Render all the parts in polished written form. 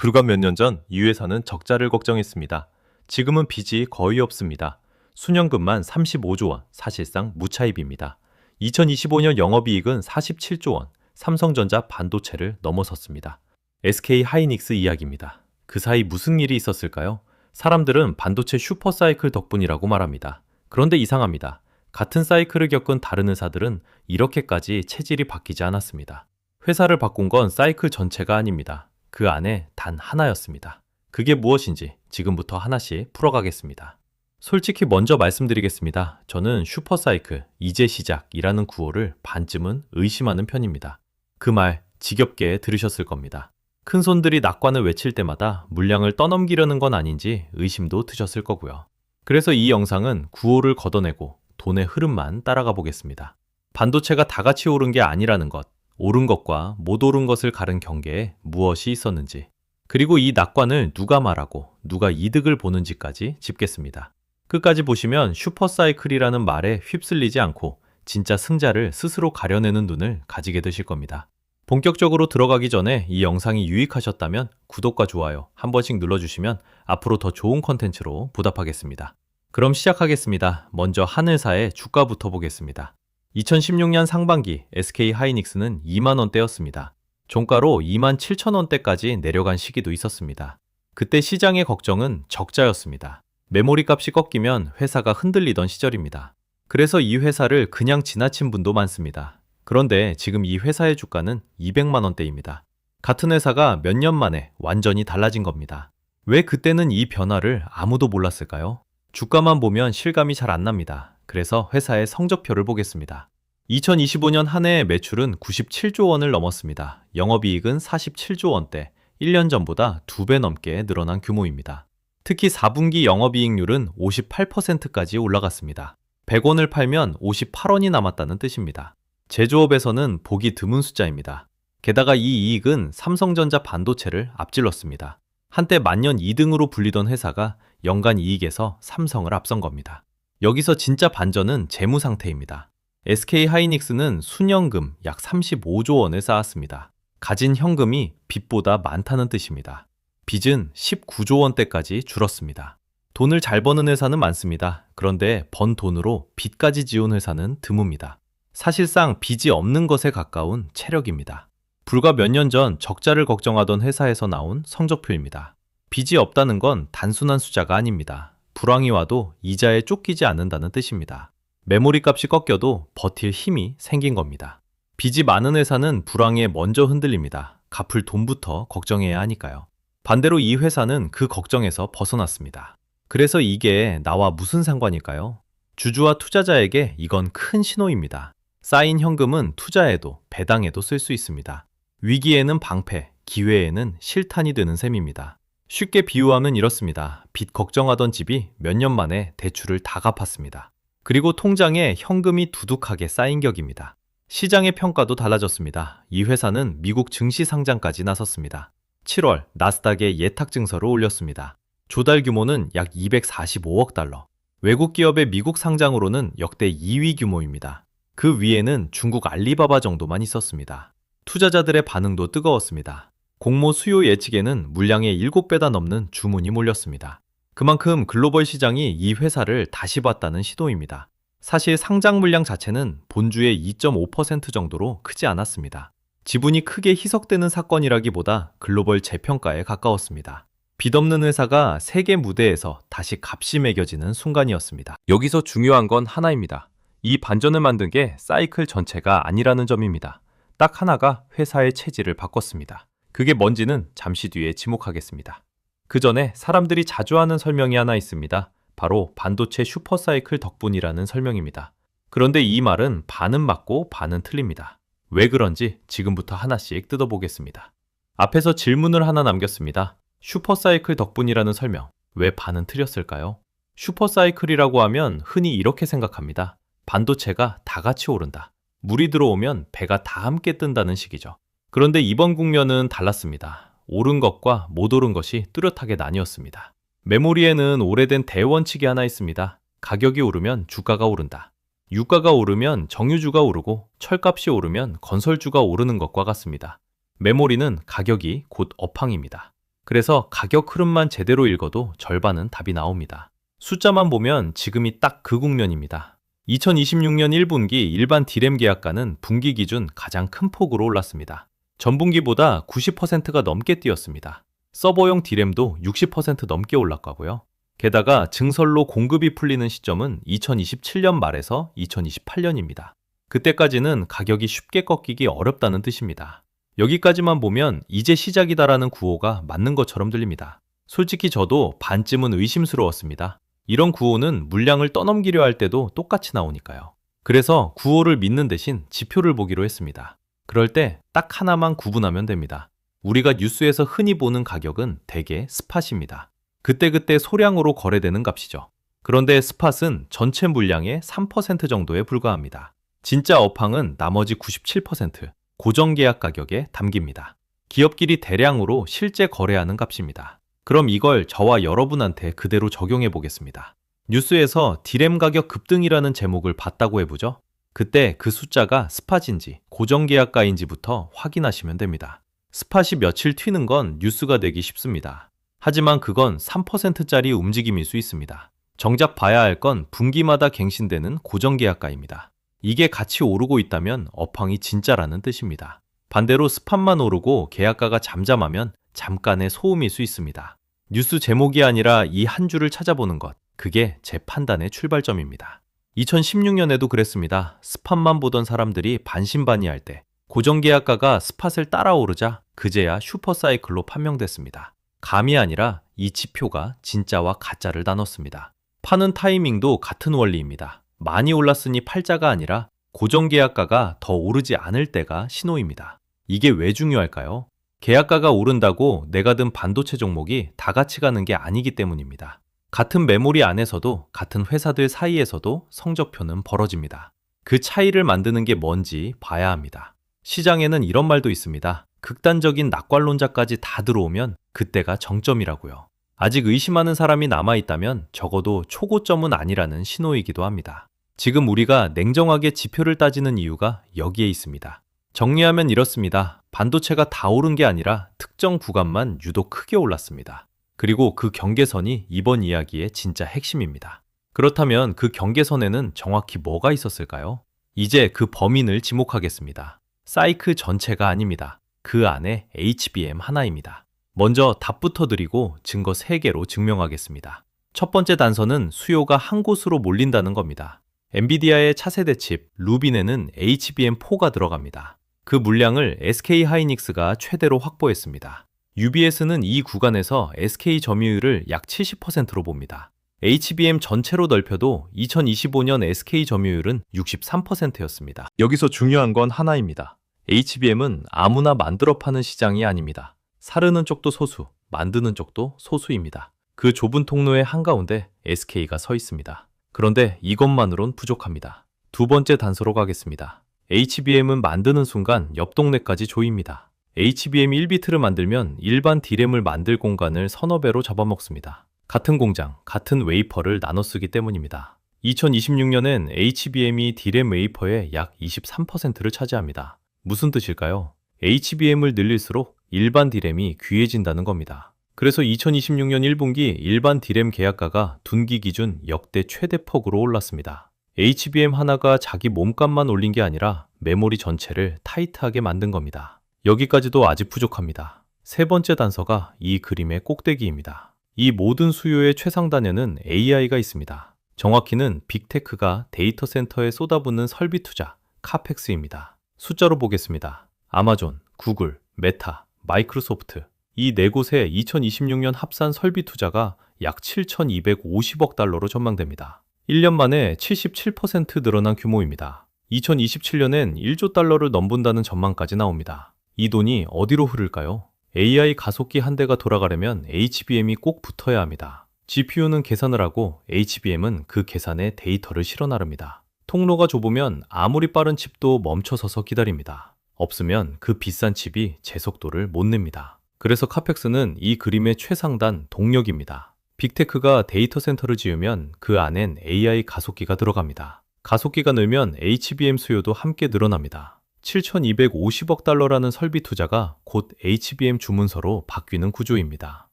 불과 몇 년 전 이 회사는 적자를 걱정했습니다. 지금은 빚이 거의 없습니다. 순연금만 35조 원, 사실상 무차입입니다. 2025년 영업이익은 47조 원, 삼성전자 반도체를 넘어섰습니다. SK 하이닉스 이야기입니다. 그 사이 무슨 일이 있었을까요? 사람들은 반도체 슈퍼사이클 덕분이라고 말합니다. 그런데 이상합니다. 같은 사이클을 겪은 다른 회사들은 이렇게까지 체질이 바뀌지 않았습니다. 회사를 바꾼 건 사이클 전체가 아닙니다. 그 안에 단 하나였습니다. 그게 무엇인지 지금부터 하나씩 풀어가겠습니다. 솔직히 먼저 말씀드리겠습니다. 저는 슈퍼사이클, 이제 시작이라는 구호를 반쯤은 의심하는 편입니다. 그 말 지겹게 들으셨을 겁니다. 큰 손들이 낙관을 외칠 때마다 물량을 떠넘기려는 건 아닌지 의심도 드셨을 거고요. 그래서 이 영상은 구호를 걷어내고 돈의 흐름만 따라가 보겠습니다. 반도체가 다 같이 오른 게 아니라는 것, 오른 것과 못 오른 것을 가른 경계에 무엇이 있었는지, 그리고 이 낙관을 누가 말하고 누가 이득을 보는지까지 짚겠습니다. 끝까지 보시면 슈퍼사이클이라는 말에 휩쓸리지 않고 진짜 승자를 스스로 가려내는 눈을 가지게 되실 겁니다. 본격적으로 들어가기 전에 이 영상이 유익하셨다면 구독과 좋아요 한 번씩 눌러주시면 앞으로 더 좋은 컨텐츠로 보답하겠습니다. 그럼 시작하겠습니다. 먼저 한 회사의 주가부터 보겠습니다. 2016년 상반기 SK 하이닉스는 2만원대였습니다. 종가로 2만 7천원대까지 내려간 시기도 있었습니다. 그때 시장의 걱정은 적자였습니다. 메모리 값이 꺾이면 회사가 흔들리던 시절입니다. 그래서 이 회사를 그냥 지나친 분도 많습니다. 그런데 지금 이 회사의 주가는 200만원대입니다. 같은 회사가 몇 년 만에 완전히 달라진 겁니다. 왜 그때는 이 변화를 아무도 몰랐을까요? 주가만 보면 실감이 잘 안 납니다. 그래서 회사의 성적표를 보겠습니다. 2025년 한 해의 매출은 97조 원을 넘었습니다. 영업이익은 47조 원대, 1년 전보다 2배 넘게 늘어난 규모입니다. 특히 4분기 영업이익률은 58%까지 올라갔습니다. 100원을 팔면 58원이 남았다는 뜻입니다. 제조업에서는 보기 드문 숫자입니다. 게다가 이 이익은 삼성전자 반도체를 앞질렀습니다. 한때 만년 2등으로 불리던 회사가 연간 이익에서 삼성을 앞선 겁니다. 여기서 진짜 반전은 재무 상태입니다. SK 하이닉스는 순연금 약 35조 원을 쌓았습니다. 가진 현금이 빚보다 많다는 뜻입니다. 빚은 19조 원대까지 줄었습니다. 돈을 잘 버는 회사는 많습니다. 그런데 번 돈으로 빚까지 지은 회사는 드뭅니다. 사실상 빚이 없는 것에 가까운 체력입니다. 불과 몇 년 전 적자를 걱정하던 회사에서 나온 성적표입니다. 빚이 없다는 건 단순한 숫자가 아닙니다. 불황이 와도 이자에 쫓기지 않는다는 뜻입니다. 메모리 값이 꺾여도 버틸 힘이 생긴 겁니다. 빚이 많은 회사는 불황에 먼저 흔들립니다. 갚을 돈부터 걱정해야 하니까요. 반대로 이 회사는 그 걱정에서 벗어났습니다. 그래서 이게 나와 무슨 상관일까요? 주주와 투자자에게 이건 큰 신호입니다. 쌓인 현금은 투자에도 배당에도 쓸 수 있습니다. 위기에는 방패, 기회에는 실탄이 되는 셈입니다. 쉽게 비유하면 이렇습니다. 빚 걱정하던 집이 몇 년 만에 대출을 다 갚았습니다. 그리고 통장에 현금이 두둑하게 쌓인 격입니다. 시장의 평가도 달라졌습니다. 이 회사는 미국 증시 상장까지 나섰습니다. 7월 나스닥에 예탁 증서를 올렸습니다. 조달 규모는 약 245억 달러. 외국 기업의 미국 상장으로는 역대 2위 규모입니다. 그 위에는 중국 알리바바 정도만 있었습니다. 투자자들의 반응도 뜨거웠습니다. 공모 수요 예측에는 물량의 7배다 넘는 주문이 몰렸습니다. 그만큼 글로벌 시장이 이 회사를 다시 봤다는 시도입니다. 사실 상장 물량 자체는 본주의 2.5% 정도로 크지 않았습니다. 지분이 크게 희석되는 사건이라기보다 글로벌 재평가에 가까웠습니다. 빚 없는 회사가 세계 무대에서 다시 값이 매겨지는 순간이었습니다. 여기서 중요한 건 하나입니다. 이 반전을 만든 게 사이클 전체가 아니라는 점입니다. 딱 하나가 회사의 체질을 바꿨습니다. 그게 뭔지는 잠시 뒤에 지목하겠습니다. 그 전에 사람들이 자주 하는 설명이 하나 있습니다. 바로 반도체 슈퍼사이클 덕분이라는 설명입니다. 그런데 이 말은 반은 맞고 반은 틀립니다. 왜 그런지 지금부터 하나씩 뜯어보겠습니다. 앞에서 질문을 하나 남겼습니다. 슈퍼사이클 덕분이라는 설명, 왜 반은 틀렸을까요? 슈퍼사이클이라고 하면 흔히 이렇게 생각합니다. 반도체가 다 같이 오른다. 물이 들어오면 배가 다 함께 뜬다는 식이죠. 그런데 이번 국면은 달랐습니다. 오른 것과 못 오른 것이 뚜렷하게 나뉘었습니다. 메모리에는 오래된 대원칙이 하나 있습니다. 가격이 오르면 주가가 오른다. 유가가 오르면 정유주가 오르고 철값이 오르면 건설주가 오르는 것과 같습니다. 메모리는 가격이 곧 업황입니다. 그래서 가격 흐름만 제대로 읽어도 절반은 답이 나옵니다. 숫자만 보면 지금이 딱 그 국면입니다. 2026년 1분기 일반 D램 계약가는 분기 기준 가장 큰 폭으로 올랐습니다. 전분기보다 90%가 넘게 뛰었습니다. 서버용 D램도 60% 넘게 올랐고요. 게다가 증설로 공급이 풀리는 시점은 2027년 말에서 2028년입니다. 그때까지는 가격이 쉽게 꺾이기 어렵다는 뜻입니다. 여기까지만 보면 이제 시작이다라는 구호가 맞는 것처럼 들립니다. 솔직히 저도 반쯤은 의심스러웠습니다. 이런 구호는 물량을 떠넘기려 할 때도 똑같이 나오니까요. 그래서 구호를 믿는 대신 지표를 보기로 했습니다. 그럴 때 딱 하나만 구분하면 됩니다. 우리가 뉴스에서 흔히 보는 가격은 대개 스팟입니다. 그때그때 소량으로 거래되는 값이죠. 그런데 스팟은 전체 물량의 3% 정도에 불과합니다. 진짜 업황은 나머지 97% 고정계약 가격에 담깁니다. 기업끼리 대량으로 실제 거래하는 값입니다. 그럼 이걸 저와 여러분한테 그대로 적용해 보겠습니다. 뉴스에서 D램 가격 급등이라는 제목을 봤다고 해보죠. 그때 그 숫자가 스팟인지 고정계약가인지부터 확인하시면 됩니다. 스팟이 며칠 튀는 건 뉴스가 되기 쉽습니다. 하지만 그건 3%짜리 움직임일 수 있습니다. 정작 봐야 할 건 분기마다 갱신되는 고정계약가입니다. 이게 같이 오르고 있다면 업황이 진짜라는 뜻입니다. 반대로 스팟만 오르고 계약가가 잠잠하면 잠깐의 소음일 수 있습니다. 뉴스 제목이 아니라 이 한 줄을 찾아보는 것, 그게 제 판단의 출발점입니다. 2016년에도 그랬습니다. 스팟만 보던 사람들이 반신반의할 때 고정계약가가 스팟을 따라오르자 그제야 슈퍼사이클로 판명됐습니다. 감이 아니라 이 지표가 진짜와 가짜를 나눴습니다. 파는 타이밍도 같은 원리입니다. 많이 올랐으니 팔자가 아니라 고정계약가가 더 오르지 않을 때가 신호입니다. 이게 왜 중요할까요? 계약가가 오른다고 내가 든 반도체 종목이 다 같이 가는 게 아니기 때문입니다. 같은 메모리 안에서도 같은 회사들 사이에서도 성적표는 벌어집니다. 그 차이를 만드는 게 뭔지 봐야 합니다. 시장에는 이런 말도 있습니다. 극단적인 낙관론자까지 다 들어오면 그때가 정점이라고요. 아직 의심하는 사람이 남아있다면 적어도 초고점은 아니라는 신호이기도 합니다. 지금 우리가 냉정하게 지표를 따지는 이유가 여기에 있습니다. 정리하면 이렇습니다. 반도체가 다 오른 게 아니라 특정 구간만 유독 크게 올랐습니다. 그리고 그 경계선이 이번 이야기의 진짜 핵심입니다. 그렇다면 그 경계선에는 정확히 뭐가 있었을까요? 이제 그 범인을 지목하겠습니다. 사이클 전체가 아닙니다. 그 안에 HBM 하나입니다. 먼저 답부터 드리고 증거 3개로 증명하겠습니다. 첫 번째 단서는 수요가 한 곳으로 몰린다는 겁니다. 엔비디아의 차세대 칩 루빈에는 HBM4가 들어갑니다. 그 물량을 SK하이닉스가 최대로 확보했습니다. UBS는 이 구간에서 SK 점유율을 약 70%로 봅니다. HBM 전체로 넓혀도 2025년 SK 점유율은 63%였습니다. 여기서 중요한 건 하나입니다. HBM은 아무나 만들어 파는 시장이 아닙니다. 사르는 쪽도 소수, 만드는 쪽도 소수입니다. 그 좁은 통로의 한가운데 SK가 서 있습니다. 그런데 이것만으론 부족합니다. 두 번째 단서로 가겠습니다. HBM은 만드는 순간 옆 동네까지 조입니다. HBM 1비트를 만들면 일반 D램을 만들 공간을 서너 배로 잡아먹습니다. 같은 공장, 같은 웨이퍼를 나눠 쓰기 때문입니다. 2026년엔 HBM이 D램 웨이퍼의 약 23%를 차지합니다. 무슨 뜻일까요? HBM을 늘릴수록 일반 D램이 귀해진다는 겁니다. 그래서 2026년 1분기 일반 D램 계약가가 둔기 기준 역대 최대 폭으로 올랐습니다. HBM 하나가 자기 몸값만 올린 게 아니라 메모리 전체를 타이트하게 만든 겁니다. 여기까지도 아직 부족합니다. 세 번째 단서가 이 그림의 꼭대기입니다. 이 모든 수요의 최상단에는 AI가 있습니다. 정확히는 빅테크가 데이터 센터에 쏟아붓는 설비 투자, 카펙스입니다. 숫자로 보겠습니다. 아마존, 구글, 메타, 마이크로소프트 이 네 곳의 2026년 합산 설비 투자가 약 7,250억 달러로 전망됩니다. 1년 만에 77% 늘어난 규모입니다. 2027년엔 1조 달러를 넘본다는 전망까지 나옵니다. 이 돈이 어디로 흐를까요? AI 가속기 한 대가 돌아가려면 HBM이 꼭 붙어야 합니다. GPU는 계산을 하고 HBM은 그 계산에 데이터를 실어 나릅니다. 통로가 좁으면 아무리 빠른 칩도 멈춰서서 기다립니다. 없으면 그 비싼 칩이 제 속도를 못 냅니다. 그래서 카펙스는 이 그림의 최상단 동력입니다. 빅테크가 데이터 센터를 지으면 그 안엔 AI 가속기가 들어갑니다. 가속기가 늘면 HBM 수요도 함께 늘어납니다. 7,250억 달러라는 설비 투자가 곧 HBM 주문서로 바뀌는 구조입니다.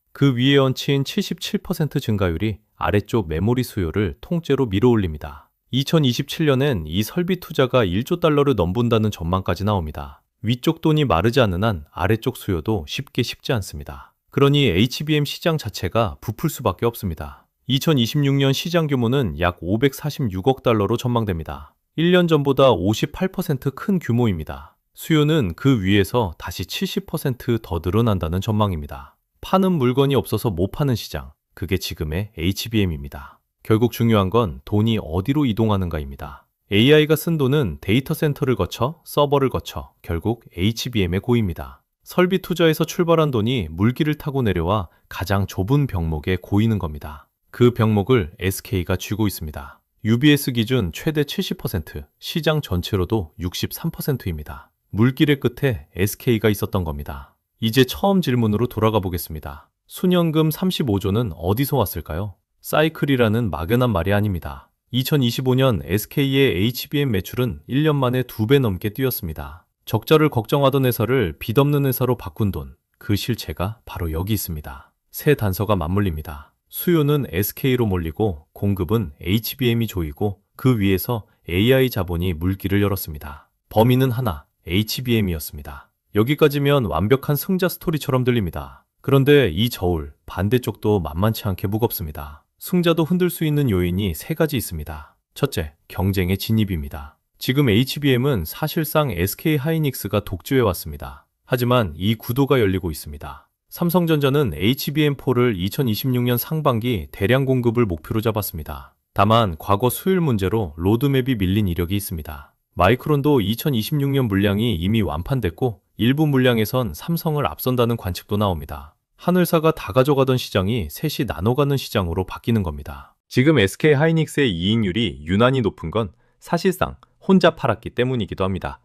그 위에 얹힌 77% 증가율이 아래쪽 메모리 수요를 통째로 밀어올립니다. 2027년엔 이 설비 투자가 1조 달러를 넘본다는 전망까지 나옵니다. 위쪽 돈이 마르지 않는 한 아래쪽 수요도 쉽게 식지 않습니다. 그러니 HBM 시장 자체가 부풀 수밖에 없습니다. 2026년 시장 규모는 약 546억 달러로 전망됩니다. 1년 전보다 58% 큰 규모입니다. 수요는 그 위에서 다시 70%더 늘어난다는 전망입니다. 파는 물건이 없어서 못 파는 시장, 그게 지금의 HBM입니다. 결국 중요한 건 돈이 어디로 이동하는가입니다. AI가 쓴 돈은 데이터 센터를 거쳐 서버를 거쳐 결국 HBM에 고입니다. 설비 투자에서 출발한 돈이 물길을 타고 내려와 가장 좁은 병목에 고이는 겁니다. 그 병목을 SK가 쥐고 있습니다. UBS 기준 최대 70%, 시장 전체로도 63%입니다. 물길의 끝에 SK가 있었던 겁니다. 이제 처음 질문으로 돌아가 보겠습니다. 순연금 35조는 어디서 왔을까요? 사이클이라는 막연한 말이 아닙니다. 2025년 SK의 HBM 매출은 1년 만에 2배 넘게 뛰었습니다. 적자를 걱정하던 회사를 빚 없는 회사로 바꾼 돈, 그 실체가 바로 여기 있습니다. 세 단서가 맞물립니다. 수요는 SK로 몰리고 공급은 HBM이 조이고 그 위에서 AI 자본이 물길을 열었습니다. 범인은 하나, HBM이었습니다. 여기까지면 완벽한 승자 스토리처럼 들립니다. 그런데 이 저울, 반대쪽도 만만치 않게 무겁습니다. 승자도 흔들 수 있는 요인이 세 가지 있습니다. 첫째, 경쟁의 진입입니다. 지금 HBM은 사실상 SK 하이닉스가 독주해 왔습니다. 하지만 이 구도가 열리고 있습니다. 삼성전자는 HBM4를 2026년 상반기 대량 공급을 목표로 잡았습니다. 다만 과거 수율 문제로 로드맵이 밀린 이력이 있습니다. 마이크론도 2026년 물량이 이미 완판됐고 일부 물량에선 삼성을 앞선다는 관측도 나옵니다. 하늘사가 다 가져가던 시장이 셋이 나눠가는 시장으로 바뀌는 겁니다. 지금 SK 하이닉스의 이익률이 유난히 높은 건 사실상 혼자 팔았기 때문이기도 합니다.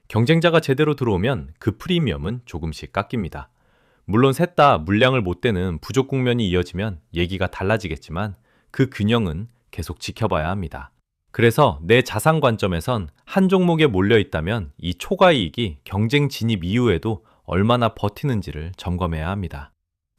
경쟁자가 제대로 들어오면 그 프리미엄은 조금씩 깎입니다. 물론 셋 다 물량을 못 대는 부족 국면이 이어지면 얘기가 달라지겠지만 그 균형은 계속 지켜봐야 합니다. 그래서 내 자산 관점에선 한 종목에 몰려 있다면 이 초과 이익이 경쟁 진입 이후에도 얼마나 버티는지를 점검해야 합니다.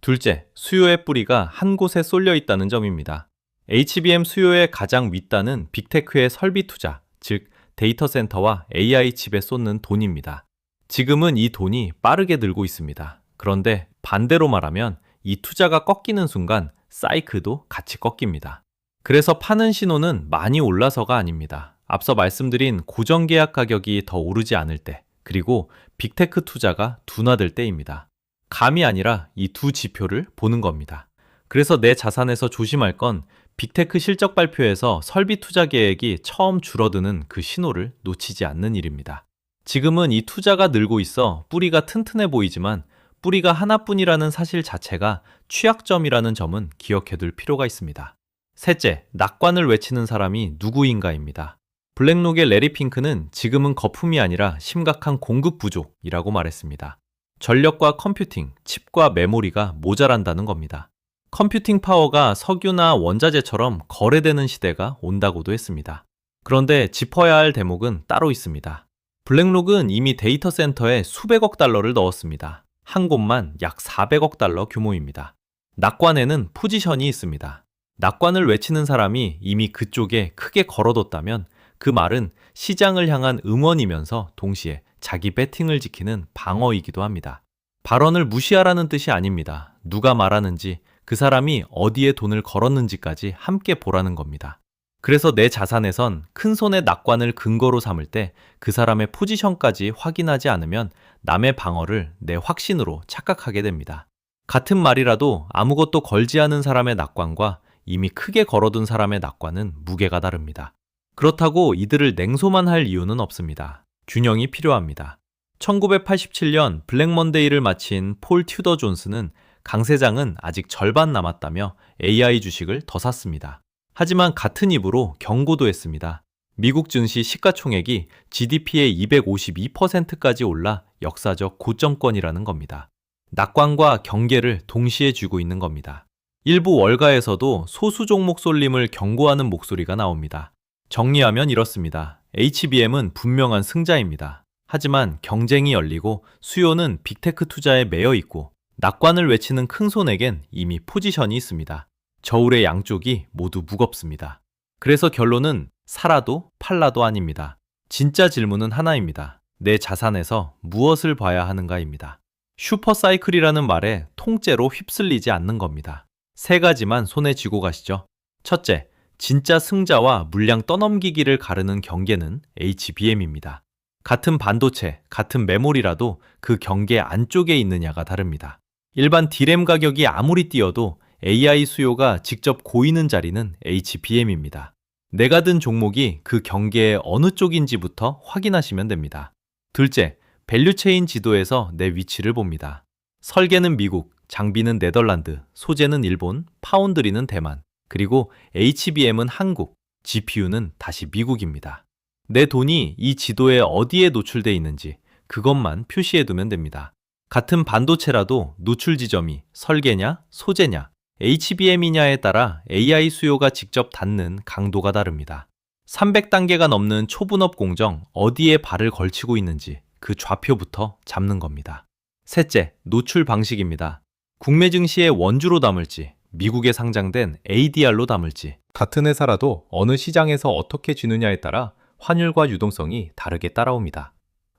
둘째, 수요의 뿌리가 한 곳에 쏠려 있다는 점입니다. HBM 수요의 가장 윗단은 빅테크의 설비 투자, 즉 데이터 센터와 AI 칩에 쏟는 돈입니다. 지금은 이 돈이 빠르게 늘고 있습니다. 그런데 반대로 말하면 이 투자가 꺾이는 순간 사이클도 같이 꺾입니다. 그래서 파는 신호는 많이 올라서가 아닙니다. 앞서 말씀드린 고정계약 가격이 더 오르지 않을 때, 그리고 빅테크 투자가 둔화될 때입니다. 감이 아니라 이 두 지표를 보는 겁니다. 그래서 내 자산에서 조심할 건 빅테크 실적 발표에서 설비 투자 계획이 처음 줄어드는 그 신호를 놓치지 않는 일입니다. 지금은 이 투자가 늘고 있어 뿌리가 튼튼해 보이지만 뿌리가 하나뿐이라는 사실 자체가 취약점이라는 점은 기억해둘 필요가 있습니다. 셋째, 낙관을 외치는 사람이 누구인가입니다. 블랙록의 레리 핑크는 지금은 거품이 아니라 심각한 공급 부족이라고 말했습니다. 전력과 컴퓨팅, 칩과 메모리가 모자란다는 겁니다. 컴퓨팅 파워가 석유나 원자재처럼 거래되는 시대가 온다고도 했습니다. 그런데 짚어야 할 대목은 따로 있습니다. 블랙록은 이미 데이터 센터에 수백억 달러를 넣었습니다. 한 곳만 약 400억 달러 규모입니다. 낙관에는 포지션이 있습니다. 낙관을 외치는 사람이 이미 그쪽에 크게 걸어뒀다면 그 말은 시장을 향한 응원이면서 동시에 자기 배팅을 지키는 방어이기도 합니다. 발언을 무시하라는 뜻이 아닙니다. 누가 말하는지, 그 사람이 어디에 돈을 걸었는지까지 함께 보라는 겁니다. 그래서 내 자산에선 큰 손의 낙관을 근거로 삼을 때 그 사람의 포지션까지 확인하지 않으면 남의 방어를 내 확신으로 착각하게 됩니다. 같은 말이라도 아무것도 걸지 않은 사람의 낙관과 이미 크게 걸어둔 사람의 낙관은 무게가 다릅니다. 그렇다고 이들을 냉소만 할 이유는 없습니다. 균형이 필요합니다. 1987년 블랙 먼데이를 마친 폴 튜더 존스는 강 세장은 아직 절반 남았다며 AI 주식을 더 샀습니다. 하지만 같은 입으로 경고도 했습니다. 미국 증시 시가총액이 GDP의 252%까지 올라 역사적 고점권이라는 겁니다. 낙관과 경계를 동시에 쥐고 있는 겁니다. 일부 월가에서도 소수 종목 쏠림을 경고하는 목소리가 나옵니다. 정리하면 이렇습니다. HBM은 분명한 승자입니다. 하지만 경쟁이 열리고 수요는 빅테크 투자에 매여 있고 낙관을 외치는 큰 손에겐 이미 포지션이 있습니다. 저울의 양쪽이 모두 무겁습니다. 그래서 결론은 사라도 팔라도 아닙니다. 진짜 질문은 하나입니다. 내 자산에서 무엇을 봐야 하는가입니다. 슈퍼사이클이라는 말에 통째로 휩쓸리지 않는 겁니다. 세 가지만 손에 쥐고 가시죠. 첫째, 진짜 승자와 물량 떠넘기기를 가르는 경계는 HBM입니다. 같은 반도체, 같은 메모리라도 그 경계 안쪽에 있느냐가 다릅니다. 일반 D램 가격이 아무리 뛰어도 AI 수요가 직접 고이는 자리는 HBM입니다. 내가 든 종목이 그 경계의 어느 쪽인지부터 확인하시면 됩니다. 둘째, 밸류체인 지도에서 내 위치를 봅니다. 설계는 미국, 장비는 네덜란드, 소재는 일본, 파운드리는 대만, 그리고 HBM은 한국, GPU는 다시 미국입니다. 내 돈이 이 지도에 어디에 노출돼 있는지 그것만 표시해두면 됩니다. 같은 반도체라도 노출 지점이 설계냐, 소재냐, HBM이냐에 따라 AI 수요가 직접 닿는 강도가 다릅니다. 300단계가 넘는 초분업 공정 어디에 발을 걸치고 있는지 그 좌표부터 잡는 겁니다. 셋째, 노출 방식입니다. 국내 증시에 원주로 담을지, 미국에 상장된 ADR로 담을지, 같은 회사라도 어느 시장에서 어떻게 쥐느냐에 따라 환율과 유동성이 다르게 따라옵니다.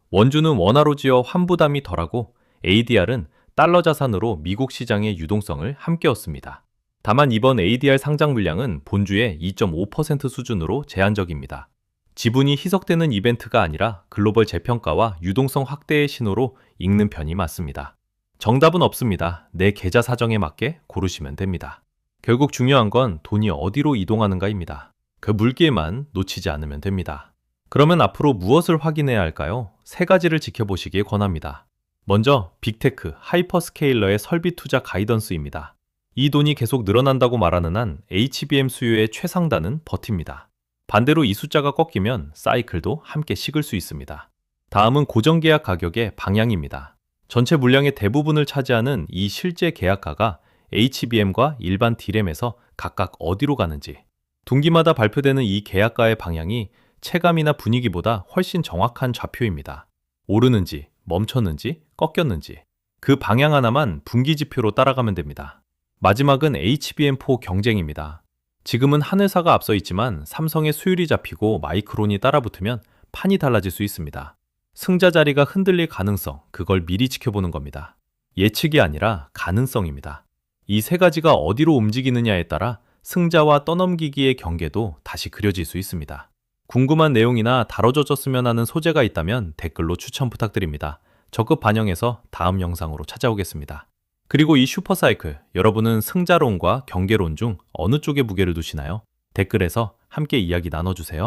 원주는 원화로 지어 환부담이 덜하고 ADR은 달러 자산으로 미국 시장의 유동성을 함께 얻습니다. 다만 이번 ADR 상장 물량은 본주의 2.5% 수준으로 제한적입니다. 지분이 희석되는 이벤트가 아니라 글로벌 재평가와 유동성 확대의 신호로 읽는 편이 맞습니다. 정답은 없습니다. 내 계좌 사정에 맞게 고르시면 됩니다. 결국 중요한 건 돈이 어디로 이동하는가입니다. 그 물기에만 놓치지 않으면 됩니다. 그러면 앞으로 무엇을 확인해야 할까요? 세 가지를 지켜보시길 권합니다. 먼저 빅테크, 하이퍼스케일러의 설비 투자 가이던스입니다. 이 돈이 계속 늘어난다고 말하는 한 HBM 수요의 최상단은 버팁니다. 반대로 이 숫자가 꺾이면 사이클도 함께 식을 수 있습니다. 다음은 고정계약 가격의 방향입니다. 전체 물량의 대부분을 차지하는 이 실제 계약가가 HBM과 일반 D램에서 각각 어디로 가는지, 분기마다 발표되는 이 계약가의 방향이 체감이나 분위기보다 훨씬 정확한 좌표입니다. 오르는지, 멈췄는지, 꺾였는지 그 방향 하나만 분기 지표로 따라가면 됩니다. 마지막은 HBM4 경쟁입니다. 지금은 한 회사가 앞서 있지만 삼성의 수율이 잡히고 마이크론이 따라붙으면 판이 달라질 수 있습니다. 승자 자리가 흔들릴 가능성, 그걸 미리 지켜보는 겁니다. 예측이 아니라 가능성입니다. 이 세 가지가 어디로 움직이느냐에 따라 승자와 떠넘기기의 경계도 다시 그려질 수 있습니다. 궁금한 내용이나 다뤄졌으면 하는 소재가 있다면 댓글로 추천 부탁드립니다. 적극 반영해서 다음 영상으로 찾아오겠습니다. 그리고 이 슈퍼사이클, 여러분은 승자론과 경계론 중 어느 쪽에 무게를 두시나요? 댓글에서 함께 이야기 나눠주세요.